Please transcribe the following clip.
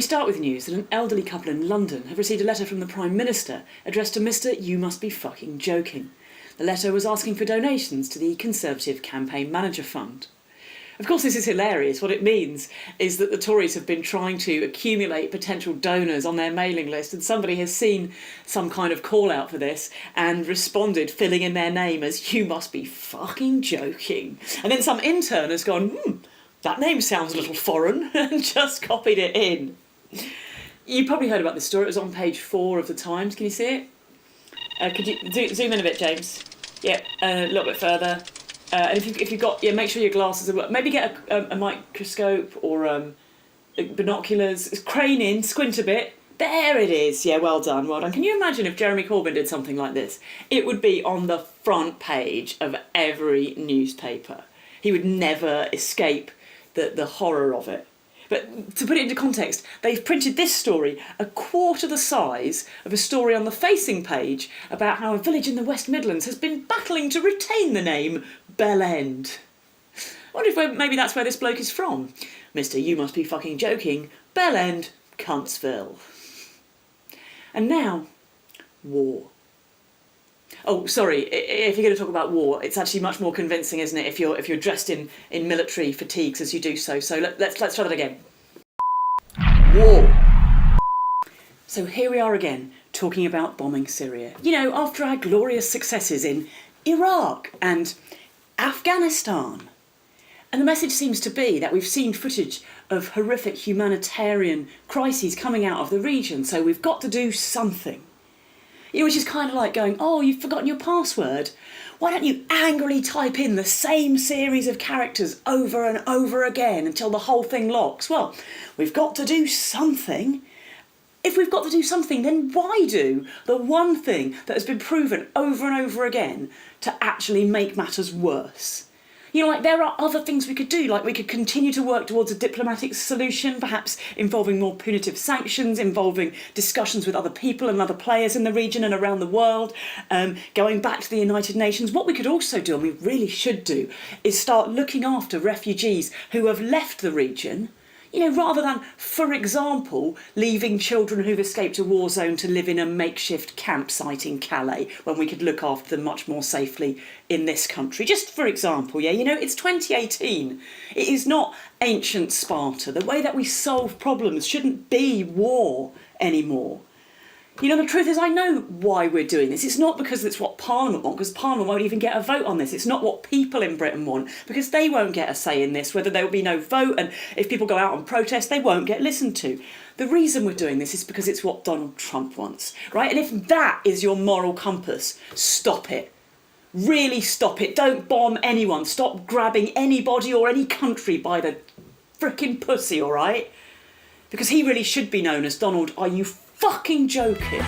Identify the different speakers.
Speaker 1: We start with news that an elderly couple in London have received a letter from the Prime Minister addressed to Mr. You Must Be Fucking Joking. The letter was asking for donations to the Conservative Campaign Manager Fund. Of course, this is hilarious. What it means is that the Tories have been trying to accumulate potential donors on their mailing list, and somebody has seen some kind of call out for this and responded, filling in their name as You Must Be Fucking Joking. And then some intern has gone, that name sounds a little foreign, and just copied it in. You probably heard about this story. It was on page 4 of the Times. Can you see it? Could you zoom in a bit, James? Yeah, a little bit further. And if you've got, make sure your glasses are. Maybe get a microscope or binoculars. Crane in, squint a bit. There it is. Yeah, well done, well done. Can you imagine if Jeremy Corbyn did something like this? It would be on the front page of every newspaper. He would never escape the horror of it. But to put it into context, they've printed this story a quarter the size of a story on the facing page about how a village in the West Midlands has been battling to retain the name Bell End. I wonder if maybe that's where this bloke is from. Mr. You Must Be Fucking Joking, Bell End, Cuntsville. And now, war. Oh, sorry, if you're going to talk about war, it's actually much more convincing, isn't it, if you're dressed in military fatigues as you do so. So let's try that again. War. So here we are again, talking about bombing Syria. You know, after our glorious successes in Iraq and Afghanistan. And the message seems to be that we've seen footage of horrific humanitarian crises coming out of the region, so we've got to do something. You know, which is kind of like going, oh, you've forgotten your password. Why don't you angrily type in the same series of characters over and over again until the whole thing locks? Well, we've got to do something. If we've got to do something, then why do the one thing that has been proven over and over again to actually make matters worse? You know, like, there are other things we could do, like we could continue to work towards a diplomatic solution, perhaps involving more punitive sanctions, involving discussions with other people and other players in the region and around the world, going back to the United Nations. What we could also do, and we really should do, is start looking after refugees who have left the region, you know, rather than, for example, leaving children who've escaped a war zone to live in a makeshift campsite in Calais when we could look after them much more safely in this country. Just for example, yeah, you know, it's 2018. It is not ancient Sparta. The way that we solve problems shouldn't be war anymore. You know, the truth is, I know why we're doing this. It's not because it's what Parliament want, because Parliament won't even get a vote on this. It's not what people in Britain want, because they won't get a say in this, whether there will be no vote, and if people go out on protest, they won't get listened to. The reason we're doing this is because it's what Donald Trump wants, right? And if that is your moral compass, stop it. Really stop it. Don't bomb anyone. Stop grabbing anybody or any country by the frickin' pussy, all right? Because he really should be known as Donald, are you fucking joking?